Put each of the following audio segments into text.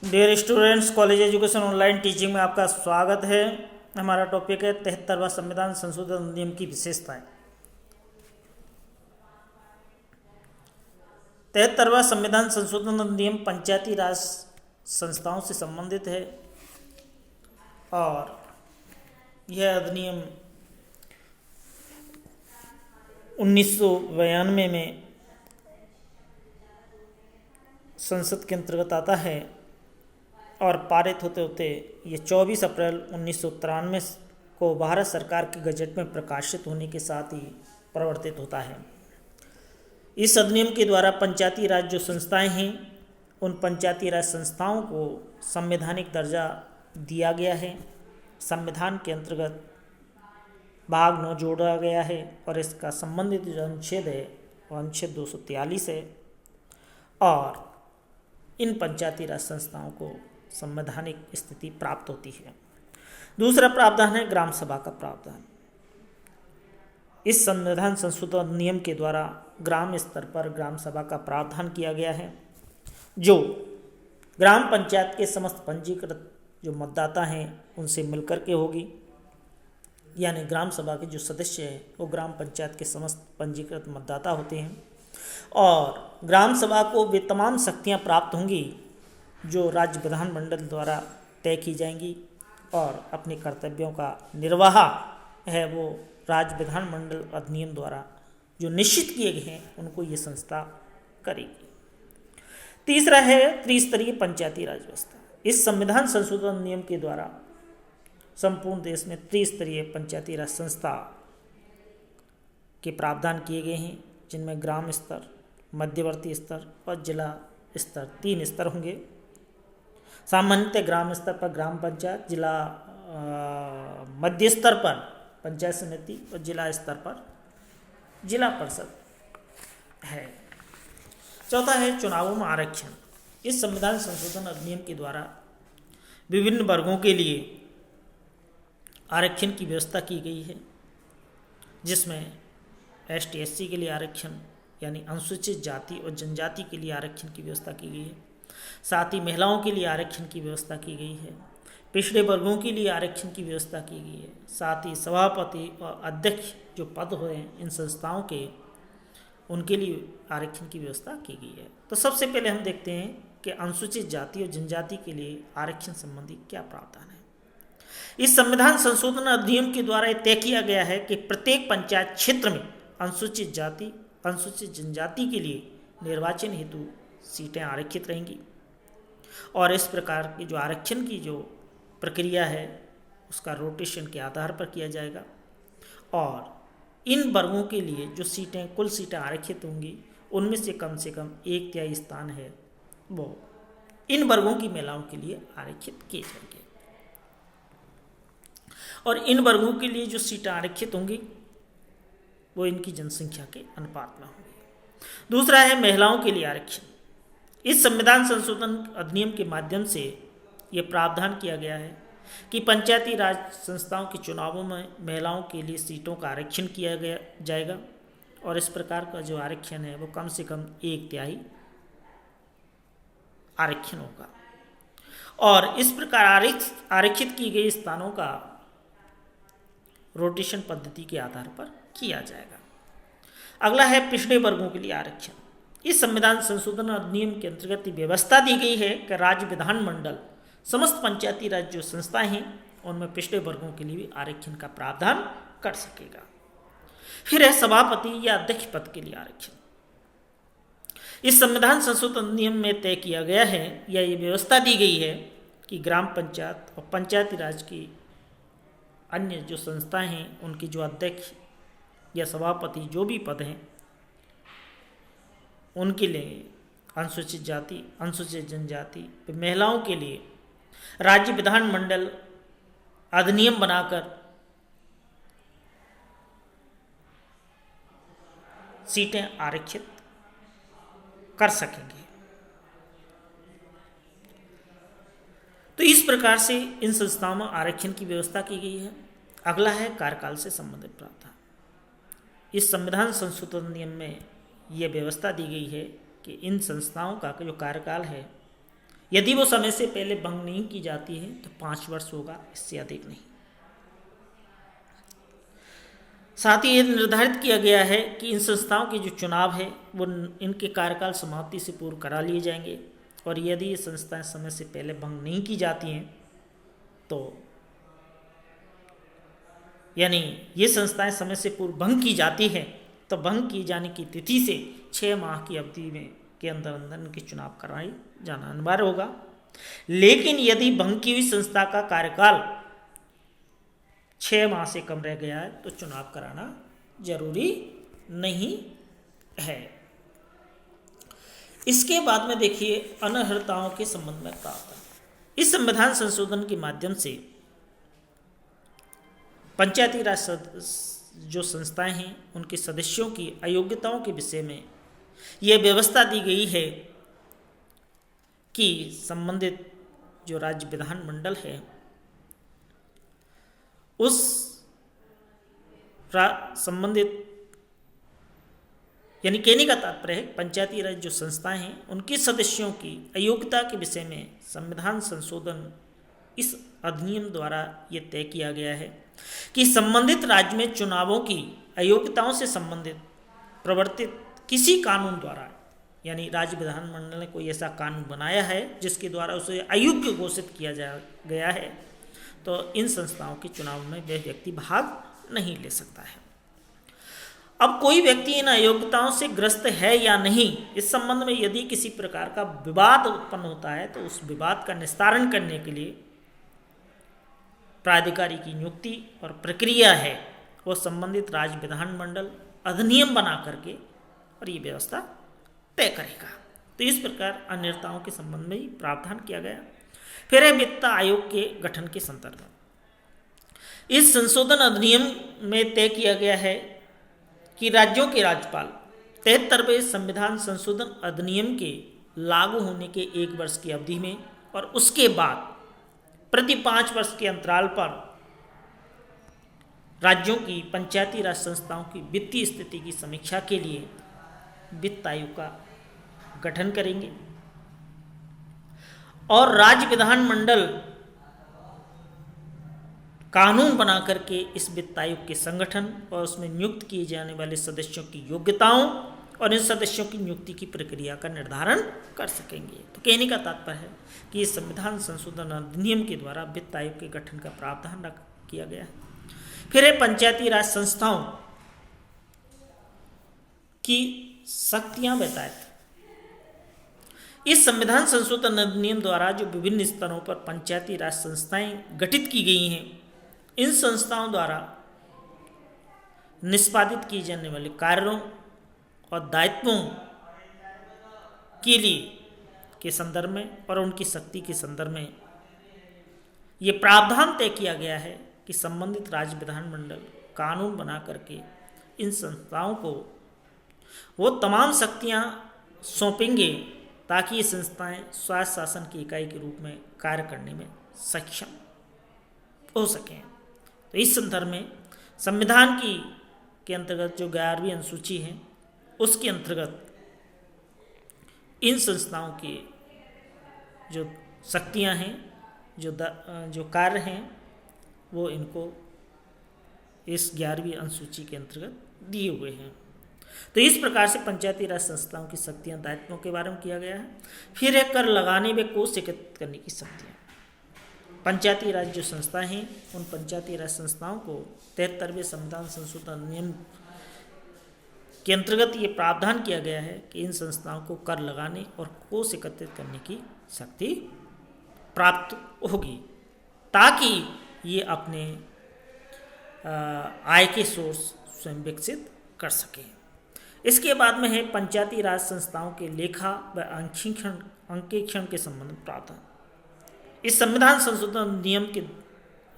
Dear students, college education online teaching में आपका स्वागत है। हमारा टॉपिक है 73वां संविधान संशोधन अधिनियम की विशेषताएं। 73वां संविधान संशोधन अधिनियम पंचायती राज संस्थाओं से संबंधित है और यह अधिनियम 1992 में संसद के अंतर्गत आता है और पारित होते होते ये 24 अप्रैल 1993 को भारत सरकार के गजट में प्रकाशित होने के साथ ही प्रवर्तित होता है। इस अधिनियम के द्वारा पंचायती राज जो संस्थाएं हैं उन पंचायती राज संस्थाओं को संवैधानिक दर्जा दिया गया है। संविधान के अंतर्गत भाग 9 जोड़ा गया है और इसका संबंधित जो अनुच्छेद है वो अनुच्छेद 243 है और इन पंचायती राज संस्थाओं को संवैधानिक स्थिति प्राप्त होती है। दूसरा प्रावधान है ग्राम सभा का प्रावधान। इस संविधान संशोधन नियम के द्वारा ग्राम स्तर पर ग्राम सभा का प्रावधान किया गया है, जो ग्राम पंचायत के समस्त पंजीकृत जो मतदाता हैं उनसे मिलकर के होगी। यानी ग्राम सभा के जो सदस्य हैं वो ग्राम पंचायत के समस्त पंजीकृत मतदाता होते हैं और ग्राम सभा को वे तमाम शक्तियाँ प्राप्त होंगी जो राज्य विधानमंडल द्वारा तय की जाएंगी और अपने कर्तव्यों का निर्वाह है वो राज्य विधानमंडल अधिनियम द्वारा जो निश्चित किए गए हैं उनको ये संस्था करेगी। तीसरा है त्रिस्तरीय पंचायती राज व्यवस्था। इस संविधान संशोधन नियम के द्वारा संपूर्ण देश में त्रिस्तरीय पंचायती राज संस्था के प्रावधान किए गए हैं, जिनमें ग्राम स्तर, मध्यवर्ती स्तर और जिला स्तर 3 स्तर होंगे। सामान्यतः ग्राम स्तर पर ग्राम पंचायत, जिला मध्य स्तर पर पंचायत समिति और जिला स्तर पर जिला परिषद है। चौथा है चुनावों में आरक्षण। इस संविधान संशोधन अधिनियम के द्वारा विभिन्न वर्गों के लिए आरक्षण की व्यवस्था की गई है, जिसमें ST SC के लिए आरक्षण यानी अनुसूचित जाति और जनजाति के लिए आरक्षण की व्यवस्था की गई है। साथ ही महिलाओं के लिए आरक्षण की व्यवस्था की गई है। पिछड़े वर्गों के लिए आरक्षण की व्यवस्था की गई है। साथ ही सभापति और अध्यक्ष जो पद हुए हैं इन संस्थाओं के, उनके लिए आरक्षण की व्यवस्था की गई है। तो सबसे पहले हम देखते हैं कि अनुसूचित जाति और जनजाति के लिए आरक्षण संबंधी क्या प्रावधान है। इस संविधान संशोधन अधिनियम के द्वारा यह तय किया गया है कि प्रत्येक पंचायत क्षेत्र में अनुसूचित जाति, अनुसूचित जनजाति के लिए निर्वाचन हेतु सीटें आरक्षित रहेंगी और इस प्रकार की जो आरक्षण की जो प्रक्रिया है उसका रोटेशन के आधार पर किया जाएगा और इन वर्गों के लिए जो सीटें, कुल सीटें आरक्षित होंगी उनमें से कम 1/3 स्थान है वो इन वर्गों की महिलाओं के लिए आरक्षित किए जाएंगे और इन वर्गों के लिए जो सीटें आरक्षित होंगी वो इनकी जनसंख्या के अनुपात में होंगी। दूसरा है महिलाओं के लिए आरक्षण। इस संविधान संशोधन अधिनियम के माध्यम से ये प्रावधान किया गया है कि पंचायती राज संस्थाओं के चुनावों में महिलाओं के लिए सीटों का आरक्षण किया गया जाएगा और इस प्रकार का जो आरक्षण है वो कम से कम 1/3 आरक्षण होगा और इस प्रकार आरक्षित की गई स्थानों का रोटेशन पद्धति के आधार पर किया जाएगा। अगला है पिछड़े वर्गों के लिए आरक्षण। इस संविधान संशोधन अधिनियम के अंतर्गत व्यवस्था दी गई है कि राज्य विधानमंडल समस्त पंचायती राज जो संस्थाएं हैं उनमें पिछड़े वर्गों के लिए भी आरक्षण का प्रावधान कर सकेगा। फिर है सभापति या अध्यक्ष पद के लिए आरक्षण। इस संविधान संशोधन अधिनियम में तय किया गया है या ये व्यवस्था दी गई है कि ग्राम पंचायत और पंचायती राज की अन्य जो संस्थाएं हैं उनकी जो अध्यक्ष या सभापति जो भी पद हैं उनके लिए अनुसूचित जाति, अनुसूचित जनजाति, महिलाओं के लिए राज्य विधानमंडल अधिनियम बनाकर सीटें आरक्षित कर सकेंगे। तो इस प्रकार से इन संस्थाओं में आरक्षण की व्यवस्था की गई है। अगला है कार्यकाल से संबंधित प्रावधान। इस संविधान संशोधन नियम में यह व्यवस्था दी गई है कि इन संस्थाओं का जो कार्यकाल है यदि वो समय से पहले भंग नहीं की जाती है तो 5 वर्ष होगा, इससे अधिक नहीं। साथ ही ये निर्धारित किया गया है कि इन संस्थाओं के जो चुनाव है वो इनके कार्यकाल समाप्ति से पूर्व करा लिए जाएंगे, और यदि ये संस्थाएं समय से पहले भंग नहीं की जाती हैं तो यानी ये संस्थाएं समय से पूर्व भंग की जाती हैं तो भंग की जाने की तिथि से 6 माह की अवधि में के अंदर अंदर इनके चुनाव कराए जाना अनिवार्य होगा। लेकिन यदि भंग की हुई संस्था का कार्यकाल 6 माह से कम रह गया है तो चुनाव कराना जरूरी नहीं है। इसके बाद में देखिए अनर्हताओं के संबंध में प्रावधान। इस संविधान संशोधन के माध्यम से पंचायती राज जो संस्थाएं हैं उनके सदस्यों की अयोग्यताओं के विषय में यह व्यवस्था दी गई है कि संबंधित जो राज्य विधानमंडल है उस संबंधित यानी कहने का तात्पर्य है पंचायती राज जो संस्थाएं हैं उनके सदस्यों की अयोग्यता के विषय में संविधान संशोधन इस अधिनियम द्वारा ये तय किया गया है कि संबंधित राज्य में चुनावों की अयोग्यताओं से संबंधित प्रवर्तित किसी कानून द्वारा, यानी राज्य विधानमंडल ने कोई ऐसा कानून बनाया है जिसके द्वारा उसे अयोग्य घोषित किया गया है, तो इन संस्थाओं के चुनाव में वह व्यक्ति भाग नहीं ले सकता है। अब कोई व्यक्ति इन अयोग्यताओं से ग्रस्त है या नहीं, इस संबंध में यदि किसी प्रकार का विवाद उत्पन्न होता है तो उस विवाद का निस्तारण करने के लिए प्राधिकारी की नियुक्ति और प्रक्रिया है वो संबंधित राज्य विधानमंडल अधिनियम बना करके और ये व्यवस्था तय करेगा। तो इस प्रकार अनियमितताओं के संबंध में ही प्रावधान किया गया। फिर है वित्त आयोग के गठन के संदर्भ में। इस संशोधन अधिनियम में तय किया गया है कि राज्यों के राज्यपाल 73वें संविधान संशोधन अधिनियम के लागू होने के 1 वर्ष की अवधि में और उसके बाद प्रति 5 वर्ष के अंतराल पर राज्यों की पंचायती राज संस्थाओं की वित्तीय स्थिति की समीक्षा के लिए वित्त आयोग का गठन करेंगे और राज्य विधानमंडल कानून बना करके इस वित्त आयोग के संगठन और उसमें नियुक्त किए जाने वाले सदस्यों की योग्यताओं और इन सदस्यों की नियुक्ति की प्रक्रिया का निर्धारण कर सकेंगे। तो कहने का तात्पर्य है कि इस संविधान संशोधन अधिनियम के द्वारा वित्त आयोग के गठन का प्रावधान किया गया है। फिर है पंचायती राज संस्थाओं की शक्तियां बताए। इस संविधान संशोधन अधिनियम द्वारा जो विभिन्न स्तरों पर पंचायती राज संस्थाएं गठित की गई हैं, इन संस्थाओं द्वारा निष्पादित किए जाने वाले कार्यों और दायित्वों के लिए के संदर्भ में और उनकी शक्ति के संदर्भ में ये प्रावधान तय किया गया है कि संबंधित राज्य विधानमंडल कानून बना करके इन संस्थाओं को वो तमाम शक्तियां सौंपेंगे ताकि ये संस्थाएं स्वायत्त शासन की इकाई के रूप में कार्य करने में सक्षम हो सकें। तो इस संदर्भ में संविधान के अंतर्गत जो 11वीं अनुसूची है उसके अंतर्गत इन संस्थाओं की जो शक्तियां हैं, जो कार्य हैं, वो इनको इस 11वीं अनुसूची के अंतर्गत दिए हुए हैं। तो इस प्रकार से पंचायती राज संस्थाओं की शक्तियां दायित्वों के बारे में किया गया है। फिर एक कर लगाने में कोष एकत्रित करने की शक्तियां। पंचायती राज जो संस्थाएं हैं उन पंचायती राज संस्थाओं को 73वें संविधान संशोधन नियम के अंतर्गत ये प्रावधान किया गया है कि इन संस्थाओं को कर लगाने और कोष एकत्रित करने की शक्ति प्राप्त होगी ताकि ये अपने आय के सोर्स स्वयं विकसित कर सकें। इसके बाद में है पंचायती राज संस्थाओं के लेखा व अंकेक्षण के संबंध में प्रावधान। इस संविधान संशोधन नियम के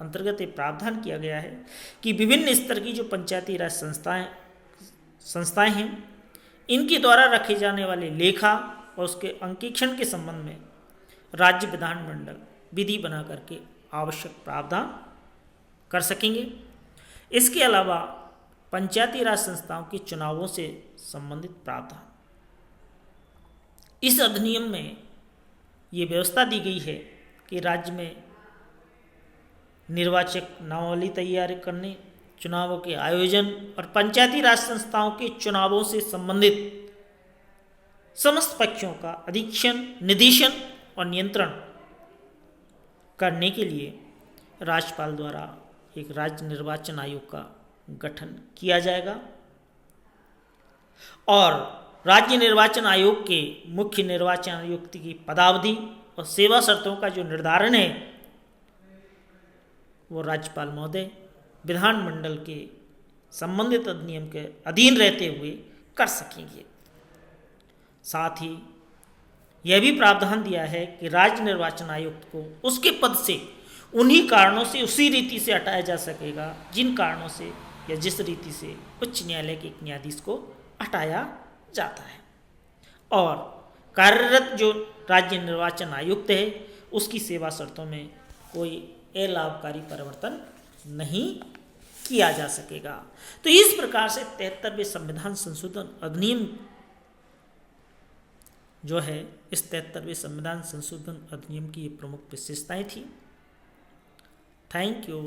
अंतर्गत ये प्रावधान किया गया है कि विभिन्न स्तर की जो पंचायती राज संस्थाएं हैं इनके द्वारा रखे जाने वाले लेखा और उसके अंकेक्षण के संबंध में राज्य विधानमंडल विधि बना करके आवश्यक प्रावधान कर सकेंगे। इसके अलावा पंचायती राज संस्थाओं के चुनावों से संबंधित प्रावधान। इस अधिनियम में ये व्यवस्था दी गई है कि राज्य में निर्वाचक नामावली तैयार करने, चुनावों के आयोजन और पंचायती राज संस्थाओं के चुनावों से संबंधित समस्त पक्षों का अधीक्षण, निदेशन और नियंत्रण करने के लिए राज्यपाल द्वारा एक राज्य निर्वाचन आयोग का गठन किया जाएगा और राज्य निर्वाचन आयोग के मुख्य निर्वाचन आयुक्त की पदावधि और सेवा शर्तों का जो निर्धारण है वो राज्यपाल महोदय विधानमंडल के संबंधित अधिनियम के अधीन रहते हुए कर सकेंगे। साथ ही यह भी प्रावधान दिया है कि राज्य निर्वाचन आयुक्त को उसके पद से उन्हीं कारणों से उसी रीति से हटाया जा सकेगा जिन कारणों से या जिस रीति से उच्च न्यायालय के एक न्यायाधीश को हटाया जाता है। और कार्यरत जो राज्य निर्वाचन आयुक्त है उसकी सेवा शर्तों में कोई अलाभकारी परिवर्तन नहीं किया जा सकेगा। तो इस प्रकार से 73वें संविधान संशोधन अधिनियम जो है, इस 73वें संविधान संशोधन अधिनियम की ये प्रमुख विशेषताएं थी। Thank you.